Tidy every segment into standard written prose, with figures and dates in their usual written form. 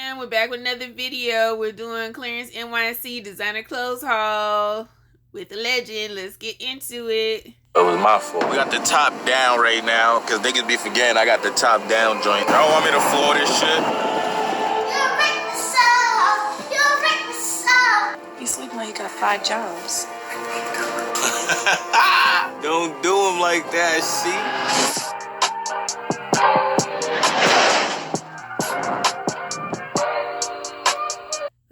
fam, we're back with another video. We're doing Clarencenyc designer clothes haul with the legend. Let's get into it. It was my fault. We got the top down right now because niggas be forgetting I got the top down joint. Y'all want me to floor this shit? You'll break the soul. You'll break the soul. You sleep like you got 5 jobs. Don't do them like that, see?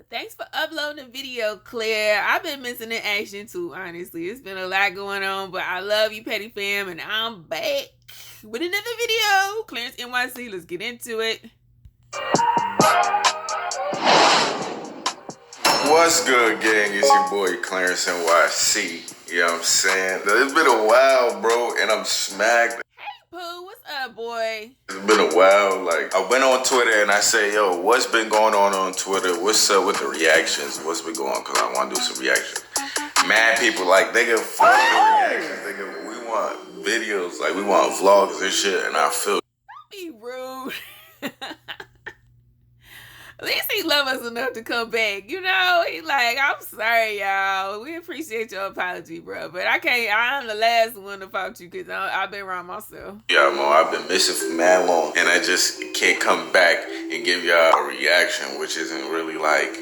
Thanks for uploading the video, Claire. I've been missing in action too, honestly. It's been a lot going on, but I love you, Petty Fam, and I'm back with another video. Clarencenyc, let's get into it. What's good, gang? It's your boy, Clarencenyc. You know what I'm saying? It's been a while, bro, and I'm smacked. Pooh, what's up, boy? It's been a while. Like, I went on Twitter and I say, yo, what's been going on Twitter? What's up with the reactions? What's been going on? Because I want to do some reactions. Mad people, like, they get fuck the reactions. We want videos, like, we want vlogs and shit, and I feel... Be rude. At least he love us enough to come back. You know, he like, I'm sorry, y'all. We appreciate your apology, bro. But I'm the last one to fault you because I've been wrong myself. Yeah, Mo, I've been missing for mad long. And I just can't come back and give y'all a reaction, which isn't really like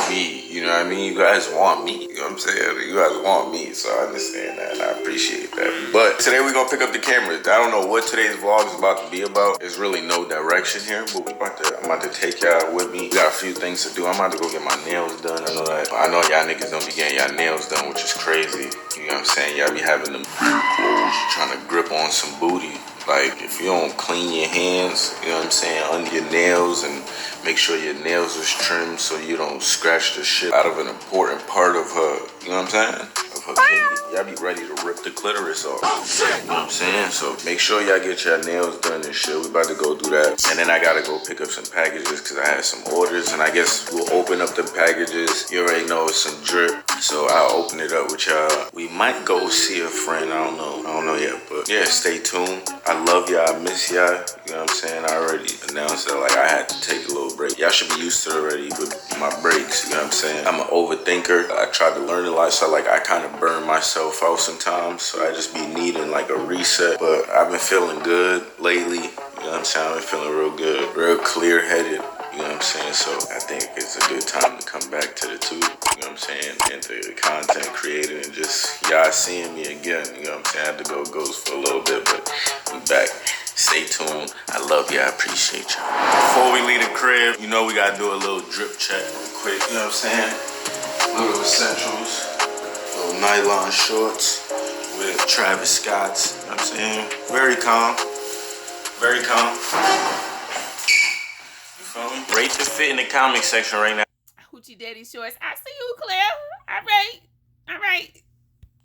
me. You know what I mean? You guys want me. You know what I'm saying? You guys want me. So I understand that and I appreciate that. But today we're going to pick up the cameras. I don't know what today's vlog is about to be about. There's really no direction here, but I'm about to take y'all with me. We got a few things to do. I'm about to go get my nails done. I know that. I know y'all niggas don't be getting y'all nails done, which is crazy. You know what I'm saying? Y'all be having them clothes trying to grip on some booty. Like, if you don't clean your hands, you know what I'm saying, under your nails and make sure your nails is trimmed so you don't scratch the shit out of an important part of her, you know what I'm saying? Of her kitty. Y'all be ready to rip the clitoris off. You know what I'm saying? So make sure y'all get your nails done and shit. We about to go do that. And then I gotta go pick up some packages because I had some orders. And I guess we'll open up the packages. You already know it's some drip. So I'll open it up with y'all. We might go see a friend. I don't know yet. But yeah, stay tuned. I love y'all. I miss y'all. You know what I'm saying? I already announced that like I had to take a little break. Y'all should be used to it already with my breaks. You know what I'm saying? I'm an overthinker. I tried to learn a lot. So like I kind of burn myself out sometimes. So I just be needing like a reset. But I've been feeling good lately. You know what I'm saying? I've been feeling real good. Real clear-headed. You know what I'm saying? So I think it's a good time to come back to the tube. You know what I'm saying? And the content created and just y'all seeing me again. You know what I'm saying? I had to go ghost for a little bit, but we back. Stay tuned. I love y'all. I appreciate y'all. Before we leave the crib, you know we gotta do a little drip check real quick. You know what I'm saying? Little essentials. Little nylon shorts with Travis Scott's. You know what I'm saying? Very calm. Very calm. Rate the fit in the comment section right now. Hoochie Daddy Shorts. I see you, Claire. All right.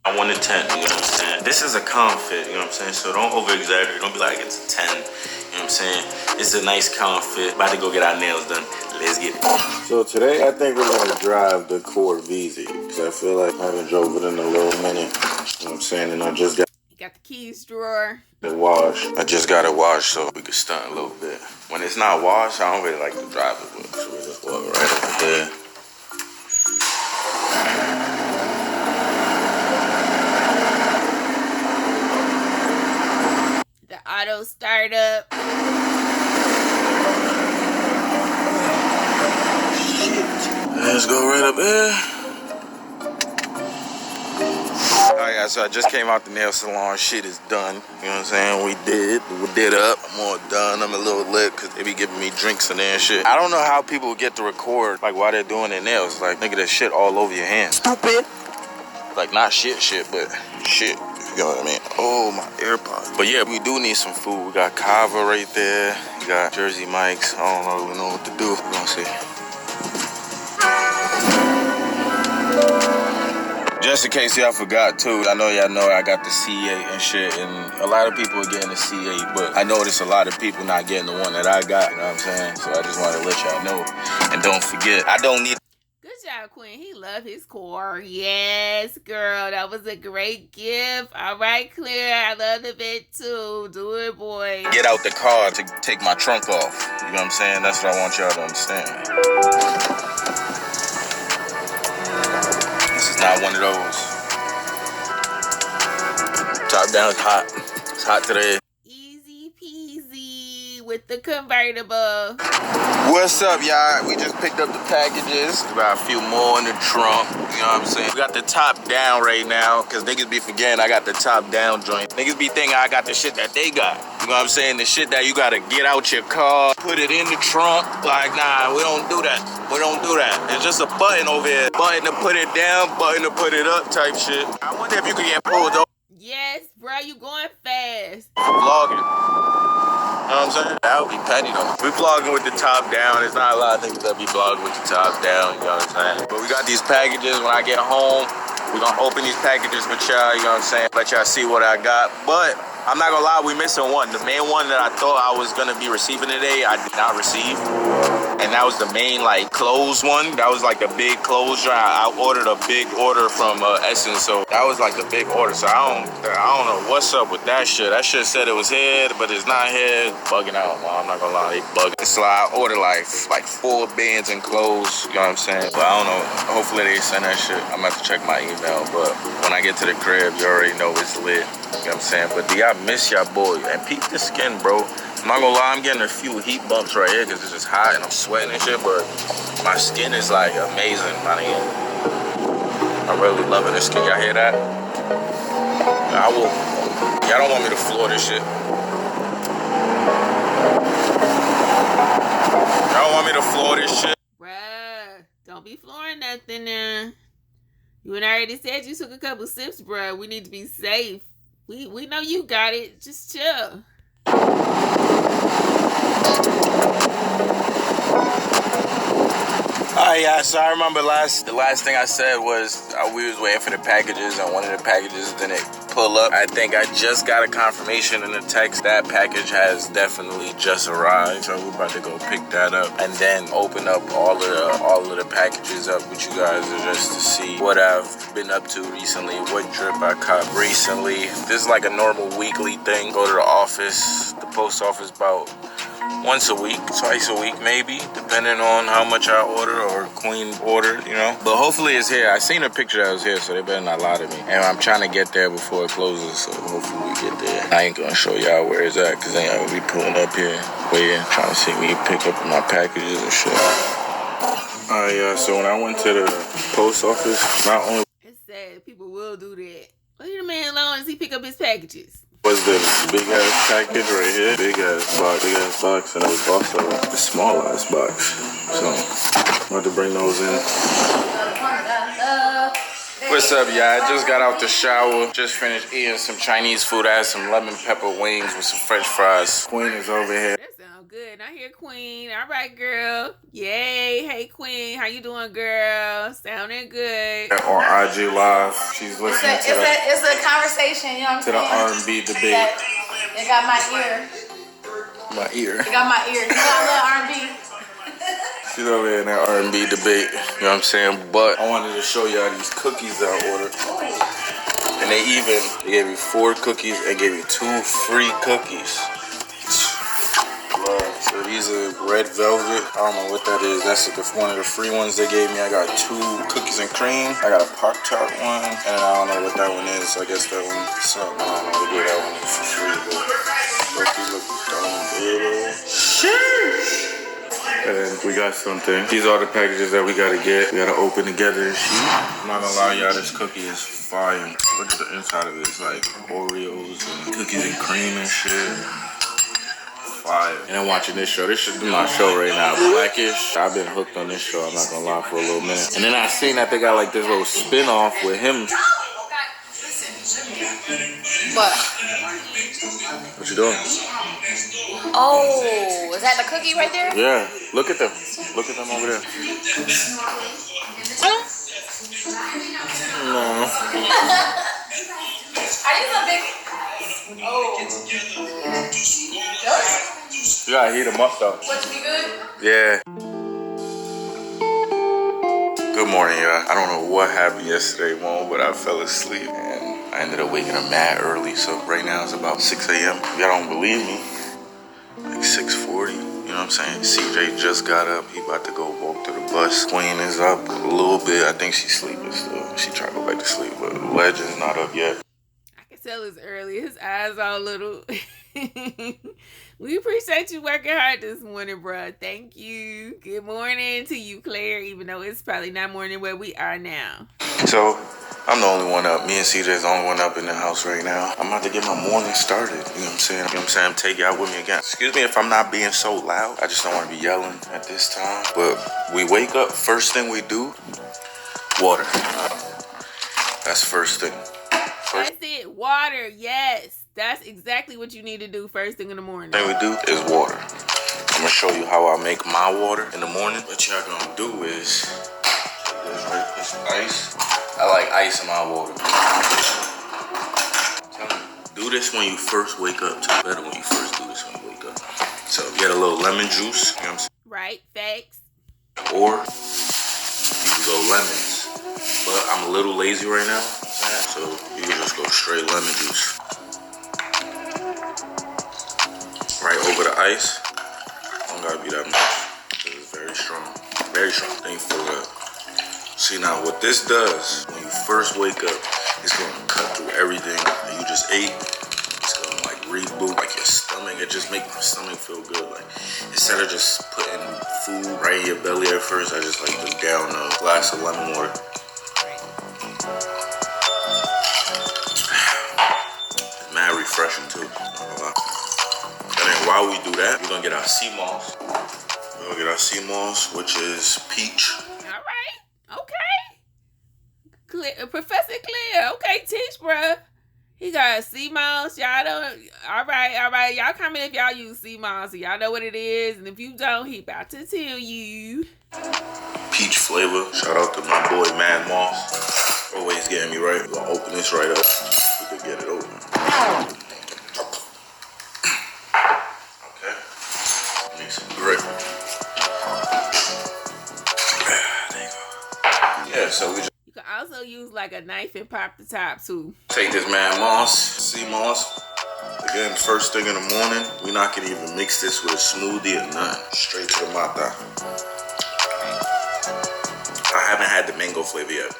I 1 to 10, you know what I'm saying? This is a calm fit, you know what I'm saying? So don't over-exaggerate. Don't be like, it's a 10. You know what I'm saying? It's a nice calm fit. About to go get our nails done. Let's get it. So today, I think we're going to drive the Core VZ. Because I feel like I haven't drove it in a little minute. You know what I'm saying? And I just got... You got the keys drawer. The wash. I just got it washed so we can stunt a little bit. When it's not washed, I don't really like to drive it with. So we just walk right over here. The auto startup. Shit. Let's go right up here. Alright, so I just came out the nail salon. Shit is done. You know what I'm saying? We did up. I'm all done. I'm a little lit because they be giving me drinks in there and shit. I don't know how people get to record like while they're doing their nails. Like, nigga, there's shit all over your hands. Stupid. Like, not shit, but shit. You know what I mean? Oh, my AirPods. But yeah, we do need some food. We got Kava right there. We got Jersey Mike's. I don't really know what to do. We're gonna see. Just in case y'all forgot too, I know y'all know I got the C8 and shit, and a lot of people are getting the C8, but I noticed a lot of people not getting the one that I got, you know what I'm saying? So I just wanted to let y'all know. And don't forget, I don't need... Good job, out Queen. He loved his car. Yes, girl. That was a great gift. All right, Claire. I love the bit too. Do it, boy. Get out the car to take my trunk off. You know what I'm saying? That's what I want y'all to understand. This is not one of those. Top down is hot. It's hot today. Easy peasy with the convertible. What's up, y'all? We just picked up the packages. We got a few more in the trunk. You know what I'm saying? We got the top down right now, because niggas be forgetting I got the top down joint. Niggas be thinking I got the shit that they got. You know what I'm saying? The shit that you gotta get out your car, put it in the trunk. Like, nah, we don't do that. We don't do that. It's just a button over here. Button to put it down, button to put it up type shit. I wonder if you could get pulled over. Yes, bro, you going fast. Vlogging. You know what I'm saying? That would be petty though. We vlogging with the top down. There's not a lot of things that be vlogging with the top down, you know what I'm saying? But we got these packages. When I get home, we're gonna open these packages with y'all, you know what I'm saying? Let y'all see what I got. But I'm not gonna lie, we missing one. The main one that I thought I was gonna be receiving today, I did not receive. And that was the main like clothes one. That was like the big clothes joint. I ordered a big order from Essence, so that was like the big order. So I don't know what's up with that shit. That shit said it was here, but it's not here. Bugging out, man. I'm not gonna lie, they bugging. So I ordered like 4 bands and clothes. You know what I'm saying? But I don't know. Hopefully they send that shit. I'm gonna have to check my email. But when I get to the crib, you already know it's lit. You know what I'm saying? But do y'all miss y'all boy? And peep the skin, bro. I'm not gonna lie, I'm getting a few heat bumps right here because it's just hot and I'm sweating and shit, but my skin is like amazing, man. I'm really loving this skin. Y'all hear that? I will. Y'all don't want me to floor this shit. Y'all don't want me to floor this shit? Bruh, don't be flooring nothing now. You and I already said you took a couple sips, bruh. We need to be safe. We know you got it. Just chill. Alright, yeah, so I remember the last thing I said was we was waiting for the packages and one of the packages didn't pull up. I think I just got a confirmation in the text that package has definitely just arrived. So we're about to go pick that up and then open up all of the packages up with you guys just to see what I've been up to recently, what drip I caught recently. This is like a normal weekly thing. Go to the office, the post office about once a week, twice a week maybe, depending on how much I order or Queen ordered, you know. But hopefully it's here. I seen a picture that was here, so they better not lie to me. And I'm trying to get there before it closes, so hopefully we get there. I ain't gonna show y'all where it's at, because I ain't gonna be pulling up here, waiting, trying to see me pick up my packages and shit. Alright, yeah, so when I went to the post office, not only It's sad. People will do that. Leave the man alone as he pick up his packages. was the big ass package right here, big ass box, and it was also the small ass box. So I'm about to bring those in. What's up, y'all? I just got out the shower, just finished eating some Chinese food. I had some lemon pepper wings with some French fries. Queen is over here. That sounds good. I hear Queen. All right, girl. Yay. Hey, Queen. How you doing, girl? Sounding good. On IG Live, she's listening It's a conversation, you know what I'm to the saying? R&B debate. It got my ear. My ear. It got my ear. You know I love R&B. She's over here in that R&B debate, you know what I'm saying? But I wanted to show y'all these cookies that I ordered. And they gave me 4 cookies and gave me 2 free cookies. So these are red velvet. I don't know what that is. That's one of the free ones they gave me. I got 2 cookies and cream. I got a Pop-Tart one, and I don't know what that one is. I guess that one is something. I don't know. They gave that one for free, but these look dumb. Sheesh. And we got something. These are the packages that we gotta get. We gotta open together and shit. I'm not gonna lie, y'all, this cookie is fire. Look at the inside of it. It's like Oreos and cookies and cream and shit. Fire. And I'm watching this show. This should be my show right now. Blackish. I've been hooked on this show, I'm not gonna lie, for a little minute. And then I seen that they got like this little spin-off with him. What? What you doing? Oh, is that the cookie right there? Yeah. Look at them. Look at them over there. No. Are these a big... Oh. You gotta heat them up though. What, to be good? Yeah. Good Good morning, y'all. I don't know what happened yesterday, Mom, but I fell asleep and I ended up waking up mad early. So right now it's about 6 a.m. If y'all don't believe me, like 6:40. You know what I'm saying? CJ just got up. He about to go walk to the bus. Queen is up a little bit. I think she's sleeping still. She tried to go back to sleep, but Legend's not up yet. I can tell it's early. His eyes all little. We appreciate you working hard this morning, bruh. Thank you. Good morning to you, Claire, even though it's probably not morning where we are now. So, I'm the only one up. Me and CJ's the only one up in the house right now. I'm about to get my morning started. You know what I'm saying? You know what I'm saying? Take y'all with me again. Excuse me if I'm not being so loud. I just don't want to be yelling at this time. But we wake up, first thing we do, water. That's first thing. That's it. Water, yes. That's exactly what you need to do first thing in the morning. Thing we do is water. I'm gonna show you how I make my water in the morning. What y'all gonna do is put some ice. I like ice in my water. Do this when you first wake up. It's better when you first do this when you wake up. So get a little lemon juice. You know what I'm saying? Right, facts. Or you can go lemons. But I'm a little lazy right now. So you can just go straight lemon juice. Right over the ice. Don't gotta be that much. It's very strong. Very strong. Then you fill it up. See now what this does when you first wake up, it's gonna cut through everything that you just ate. It's gonna like reboot like your stomach. It just makes my stomach feel good. Like instead of just putting food right in your belly at first, I just like to down a glass of lemon water. It's mad refreshing too. And then while we do that, we're gonna get our sea moss. We're gonna get our sea moss, which is peach. All right. Okay. Professor Clare. Okay, teach, bruh. He got sea moss. Y'all don't. All right. Y'all comment if y'all use sea moss. So y'all know what it is. And if you don't, he about to tell you. Peach flavor. Shout out to my boy, Mad Moss. Always getting me right. We're gonna open this right up. We could get it open. Make some grit. There you go. Yeah, so we just You can also use like a knife and pop the top too. take this Mad Moss, sea moss. Again, first thing in the morning, we're not gonna even mix this with a smoothie or nothing. Straight to the mata. I haven't had the mango flavor yet.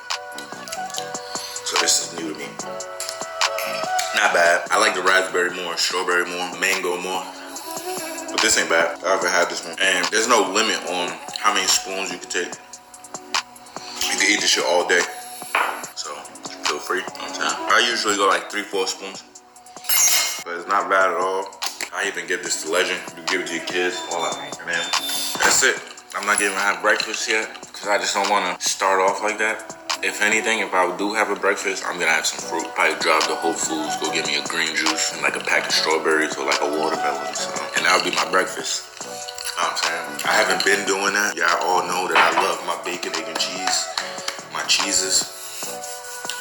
So this is new to me. Not bad. I like the raspberry more, strawberry more, mango more. But this ain't bad. I haven't had this one. And there's no limit on how many spoons you can take. You can eat this shit all day. So, feel free. You know what I'm saying? I usually go like 3-4 spoons. But it's not bad at all. I even give this to Legend. You give it to your kids. All that. And then, that's it. I'm not gonna have breakfast yet. Because I just don't want to start off like that. If anything, if I do have a breakfast, I'm gonna have some fruit. Probably drive to Whole Foods, go get me a green juice and like a pack of strawberries or like a watermelon. So, and that'll be my breakfast. You know what I'm saying? I haven't been doing that. Y'all all know that I love my bacon, egg, and cheese. My cheeses.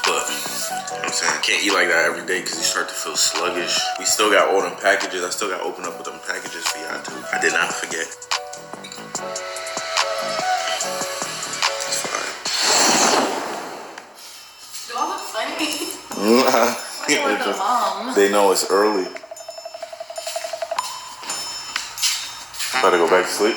But, you know what I'm saying? Can't eat like that every day because you start to feel sluggish. We still got all them packages. I still got to open up with them packages for y'all too. I did not forget. They know it's early. About to go back to sleep?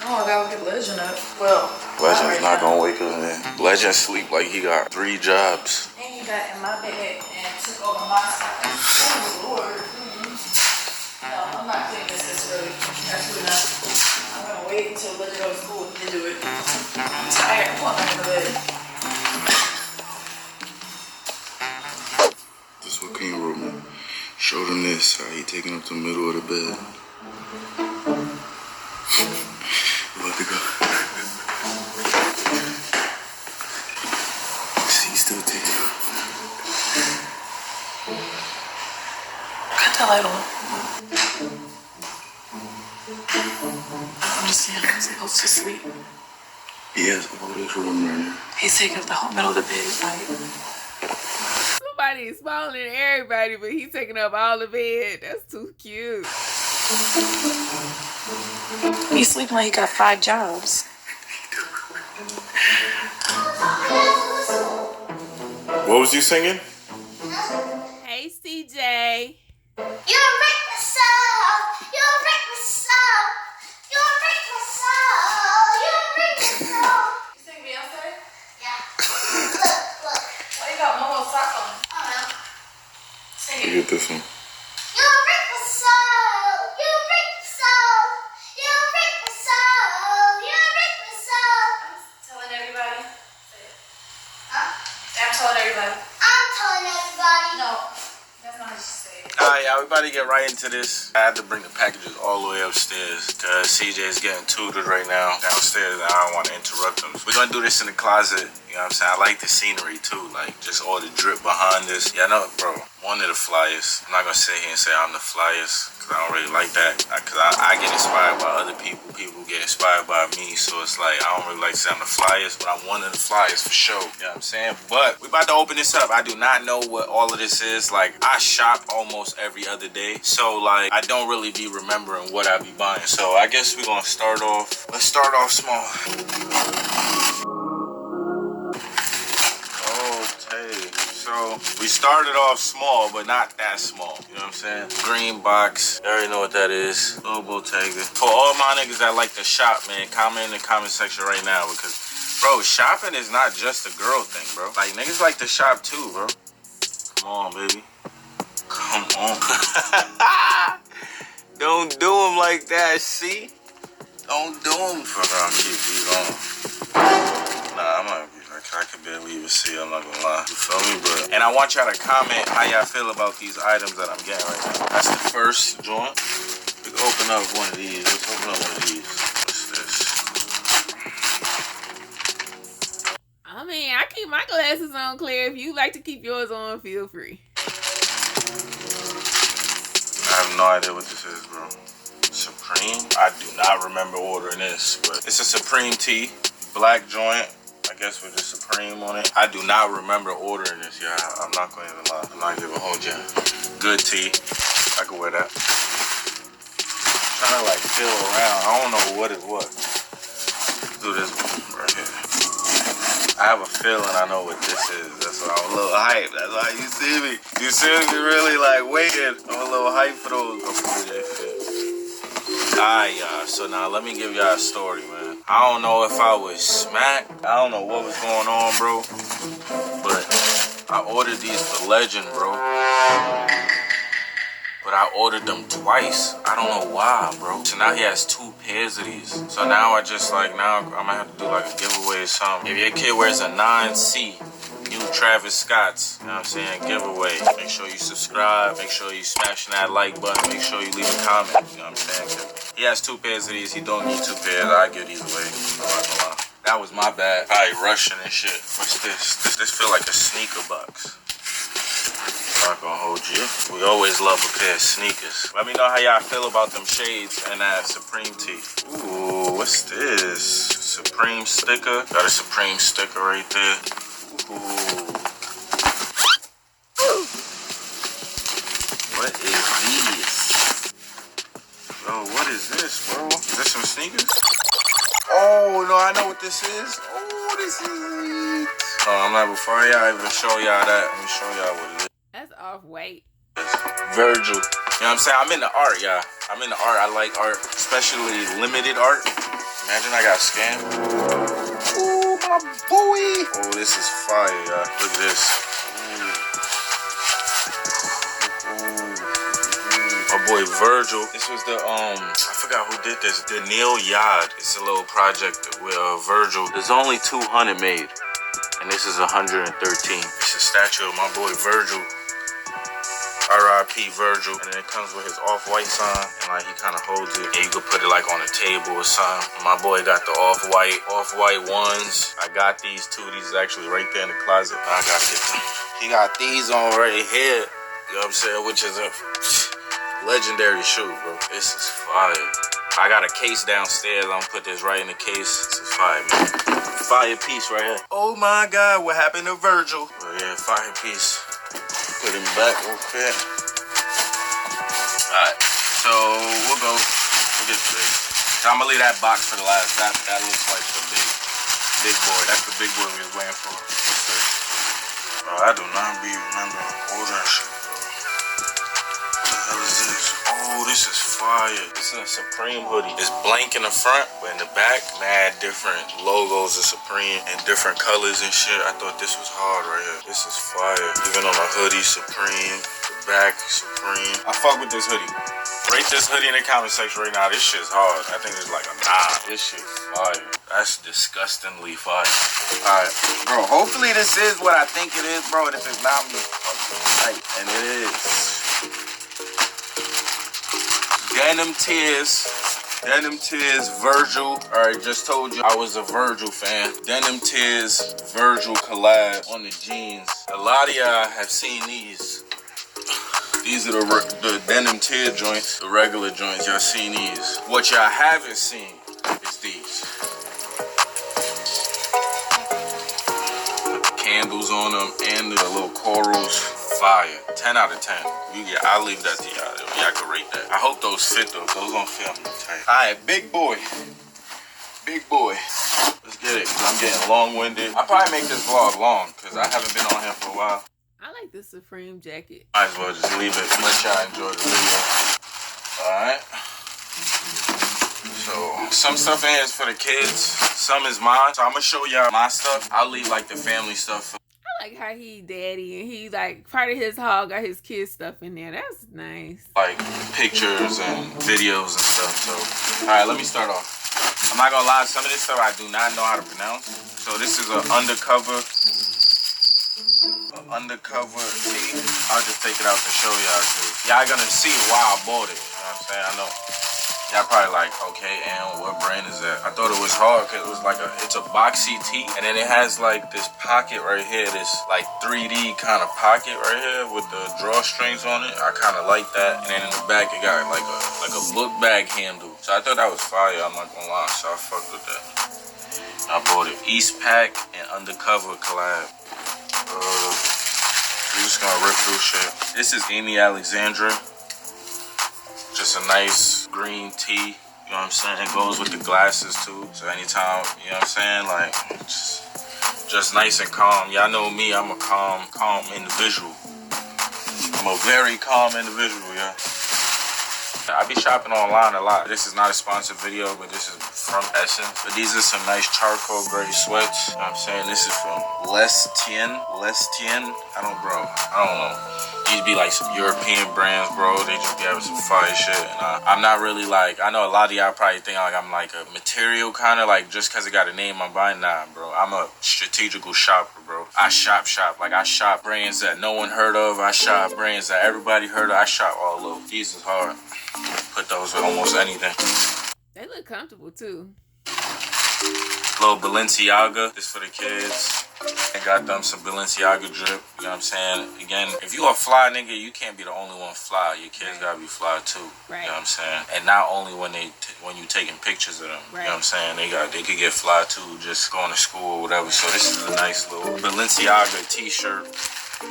No, I gotta get Legend up. Well, Legend's not gonna wake up in. Legend sleep like he got 3 jobs. and he got in my bed and took over my side. Oh Lord. No, I'm not cleaning this early. Absolutely not. I'm gonna wait until Legend goes to school and do it. I'm tired. I want to go to bed. This is what King wrote me. Showed him this, how he taking up the middle of the bed. About to go. See, he's still taking up. Cut the light on. I'm just saying, I'm supposed to sleep. He has all this room right now. He's taking up the whole middle of the bed, right? Somebody is smaller than everybody, but he's taking up all the bed. That's too cute. He's sleeping like he got 5 jobs. What was you singing? Hey, CJ. You break my soul. You break my soul. You break my soul. You break my soul. You sing Beyonce? Yeah. Look. Why you got Momo's sock on? Oh no. Sing You it. get this one. You break my soul. You break my soul. You break my soul. You break my soul. Telling everybody. Say it. Huh? I'm telling everybody. I'm telling everybody. No, that's not what you say. Alright, y'all, we about to get right into this. I had to bring the packages all the way upstairs because CJ is getting tutored right now downstairs and I don't want to interrupt him. We're going to do this in the closet. You know what I'm saying? I like the scenery too, like just all the drip behind us. Yeah, I know, bro, one of the flyers. I'm not going to sit here and say I'm the flyers because I don't really like that. Because I get inspired by other people. People get inspired by me. So it's like, I don't really like to say I'm the flyers, but I'm one of the flyers for sure. You know what I'm saying? But we about to open this up. I do not know what all of this is. Like, I shop almost every other day. So like, I don't really be remembering what I be buying. So I guess we're going to start off. Let's start off small. So we started off small, but not that small. You know what I'm saying? Green box. You already know what that is. Little Bottega. For all my niggas that like to shop, man, comment in the comment section right now because, bro, shopping is not just a girl thing, bro. Like, niggas like to shop too, bro. Come on, baby. Come on. Don't do them like that, see? Don't do them. Fuck, I'll keep these on. Nah, I'm not. I could barely even see, I'm not gonna lie. You feel me? But and I want y'all to comment how y'all feel about these items that I'm getting right now. That's the first joint. We can open up one of these. Let's open up one of these. What's this? I mean, I keep my glasses on, Claire. If you like to keep yours on, feel free. I have no idea what this is, bro. Supreme? I do not remember ordering this, but it's a Supreme tee. Black joint. I guess with the Supreme on it. I do not remember ordering this, y'all. I'm not going to even lie. I'm not gonna hold you. Good tee. I can wear that. I'm trying to like feel around. I don't know what is what. Let's do this one right here. I have a feeling I know what this is. That's why I'm a little hyped. That's why you see me. You see me really like waiting. I'm a little hyped for those. Hopefully they fit. Alright, y'all. So now let me give y'all a story, man. I don't know if I was smacked. I don't know what was going on, bro. But I ordered these for Legend, bro. But I ordered them twice. I don't know why, bro. So now he has 2 pairs of these. So now I just like, now I'm gonna have to do like a giveaway or something. If your kid wears a 9C, new Travis Scott's, you know what I'm saying, giveaway. Make sure you subscribe. Make sure you smashing that like button. Make sure you leave a comment, you know what I'm saying? He has 2 pairs of these. He don't need 2 pairs. I give these away. I'm not gonna lie. That was my bad. Probably rushing and shit. What's this? This feel like a sneaker box. I'm not gonna hold you. We always love a pair of sneakers. Let me know how y'all feel about them shades and that Supreme tee. Ooh, what's this? Supreme sticker. Got a Supreme sticker right there. Ooh. What is this? Bro, what is this, bro? Is this some sneakers? Oh, no, I know what this is. Oh, this is it. Oh, I'm not, before y'all even show y'all that, let me show y'all what it is. That's off-white. Virgil. You know what I'm saying? I'm into art, y'all. I'm into art. I like art, especially limited art. Imagine I got scammed. Ooh, my boy. Oh, this is fire, y'all. Look at this. My boy Virgil. This was the I forgot who did this. The Neil Yard. It's a little project with Virgil. There's only 200 made, and this is 113. It's a statue of my boy Virgil. R.I.P. Virgil. And then it comes with his off-white sign, and like he kind of holds it. And you could put it like on a table or something. My boy got the off-white ones. I got these too. These is actually right there in the closet. I gotta get them. He got these on right here. You know what I'm saying? Which is a legendary shoe, bro. This is fire. I got a case downstairs. I'm gonna put this right in the case. This is fire, man. Fire piece right here. Oh my God, what happened to Virgil? Oh yeah, fire piece. Put him back real quick. Alright, so we'll get to this. So I'm gonna leave that box for the last. That looks like the big big boy. That's the big boy we was waiting for. Bro, I do not be remembering all that shit, bro. What the hell is this? Oh, this is fire. This is a Supreme hoodie. It's blank in the front, but in the back, mad different logos of Supreme and different colors and shit. I thought this was hard right here. This is fire. Even on a hoodie, Supreme. The back, Supreme. I fuck with this hoodie. Rate this hoodie in the comment section right now. This shit's hard. I think it's like a 9. This shit's fire. That's disgustingly fire. Alright, bro. Hopefully this is what I think it is, bro. And if it's not, me right. And it is. Denim Tears. Denim Tears Virgil. Alright, just told you I was a Virgil fan. Denim Tears Virgil collab on the jeans. A lot of y'all have seen these. These are the denim tear joints, the regular joints. Y'all seen these. What y'all haven't seen is these. Put the candles on them and the little corals. Fire. 10 out of 10. I'll leave that to y'all. Y'all can rate that. I hope those fit though. Those don't fit me tight. Alright, big boy. Big boy. Let's get it. I'm getting long-winded. I'll probably make this vlog long because I haven't been on here for a while. I like this Supreme jacket. Might as well just leave it. Let y'all enjoy the video. Alright. So, some stuff in here is for the kids. Some is mine. So, I'm going to show y'all my stuff. I'll leave, like, the family stuff. I like how he daddy and he, like, part of his haul got his kids stuff in there. That's nice. Like, pictures and videos and stuff. So, alright, let me start off. I'm not going to lie. Some of this stuff I do not know how to pronounce. So, this is an undercover tee. I'll just take it out to show y'all too. Y'all gonna see why I bought it. You know what I'm saying? I know y'all probably like, okay, and what brand is that? I thought it was hard because it was like it's a boxy tee, and then it has like this pocket right here, this like 3D kind of pocket right here with the drawstrings on it. I kind of like that, and then in the back it got like a book bag handle. So I thought that was fire. I'm not gonna lie, so I fucked with that. I bought it. East Pack and Undercover collab. We're just gonna rip through shit. This is Amy Alexandra. Just a nice green tee. You know what I'm saying? It goes with the glasses too. So anytime, you know what I'm saying? Like, just nice and calm. Y'all know me, I'm a calm individual. I'm a very calm individual, yeah. I be shopping online a lot. This is not a sponsored video, but this is from Essence. But these are some nice charcoal gray sweats. You know what I'm saying? This is from Les Tien. I don't know. These be like some European brands, bro. They just be having some fire shit. And I'm not really like, I know a lot of y'all probably think like I'm like a material kind of like just because it got a name I'm buying. Nah, bro. I'm a strategical shopper, bro. I shop. Like I shop brands that no one heard of. I shop brands that everybody heard of. I shop all over. These is hard. Put those with almost anything. They look comfortable too. Little Balenciaga. This for the kids. I got them some Balenciaga drip. You know what I'm saying? Again, if you a fly nigga, you can't be the only one fly. Your kids gotta be fly too. Right. You know what I'm saying? And not only when you taking pictures of them. Right. You know what I'm saying? They could get fly too, just going to school or whatever. So this is a nice little Balenciaga t-shirt.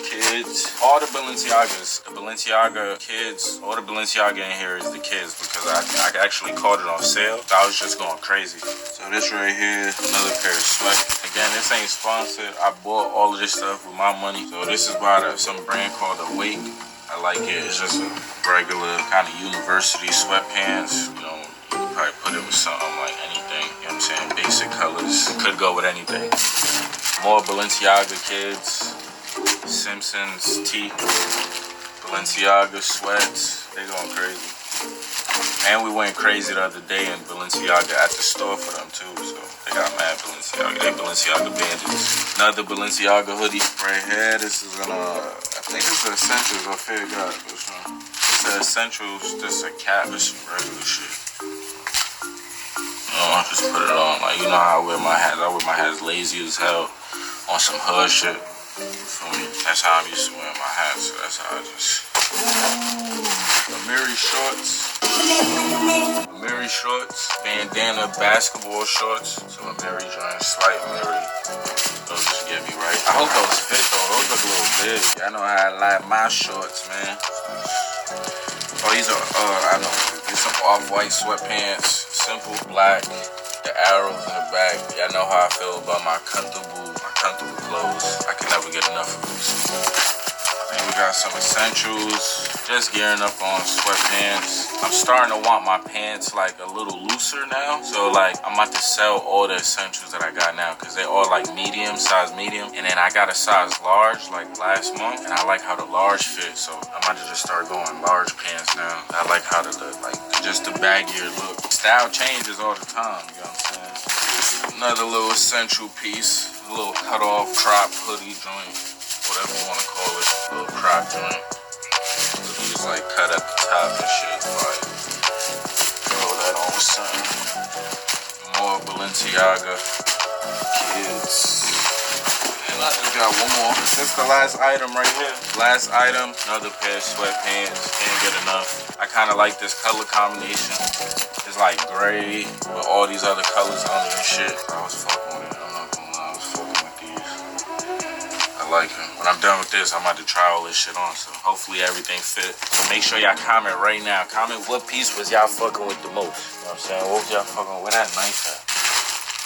Kids, all the Balenciagas, the Balenciaga kids, all the Balenciaga in here is the kids because I actually caught it on sale. So I was just going crazy. So this right here, another pair of sweats. Again, this ain't sponsored. I bought all of this stuff with my money. So this is by some brand called Awake. I like it. It's just a regular kind of university sweatpants. You know, you can probably put it with something like anything. You know what I'm saying? Basic colors. Could go with anything. More Balenciaga kids. Simpsons tee, Balenciaga sweats, they going crazy. And we went crazy the other day in Balenciaga at the store for them too, so they got mad Balenciaga. They Balenciaga bandits. Another Balenciaga hoodie right here. This is I think it's the Essentials. I figured out this one. It's the Essentials. This is a cap. This is some regular shit. I just put it on. Like, you know how I wear my hats. I wear my hats lazy as hell on some hood shit. For me, that's how I'm used to wearing my hat, so that's how I just... Amiri shorts, bandana basketball shorts, so Amiri joints, slight Amiri. Those just get me right. I hope those fit though, those look a little big. I know how I like my shorts, man. Oh, these are, I know, these some off-white sweatpants, simple black. the arrows in the back. Y'all know how I feel about my comfortable clothes. I can never get enough of these. And we got some essentials. Just gearing up on sweatpants. I'm starting to want my pants like a little looser now. So like I'm about to sell all the essentials that I got now because they all like size medium. And then I got a size large like last month. And I like how the large fit. So I'm about to just start going large pants now. I like how they look, like just the baggier look. Style changes all the time, you know what I'm saying? Another little essential piece. A little cut off crop hoodie joint. Whatever you want to call it. A little crop joint. Just like cut at the top and shit. Like, throw that on something. More Balenciaga kids. And I just got one more. This is the last item right here. Last item, another pair of sweatpants. Can't get enough. I kind of like this color combination. It's like gray with all these other colors on it and shit. I was fucking with it. I'm not gonna lie. I was fucking with these. I like them. When I'm done with this, I'm about to try all this shit on. So hopefully everything fit. So make sure y'all comment right now. Comment what piece was y'all fucking with the most. You know what I'm saying? What was y'all fucking with? That knife at?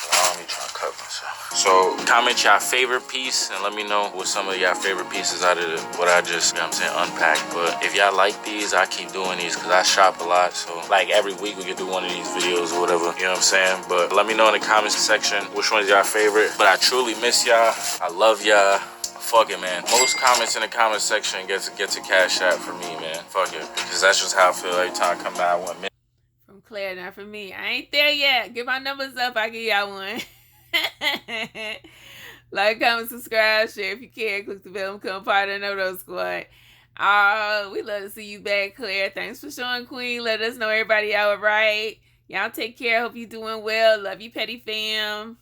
I'm trying to cut myself. So comment y'all favorite piece and let me know what some of y'all favorite pieces out of what I just, you know what I'm saying, unpacked. But if y'all like these, I keep doing these because I shop a lot. So like every week we could do one of these videos or whatever. You know what I'm saying? But let me know in the comments section which one's y'all favorite. But I truly miss y'all. I love y'all. Fuck it, man. Most comments in the comment section gets a cash app for me, man. Fuck it. Because that's just how I feel every time I come out. I want me. From Claire, not from me. I ain't there yet. Get my numbers up. I give y'all one. Like, comment, subscribe, share if you can. Click the bell and become part of the No Squad. We love to see you back, Claire. Thanks for showing Queen. Let us know everybody out right. Y'all take care. Hope you doing well. Love you, Petty Fam.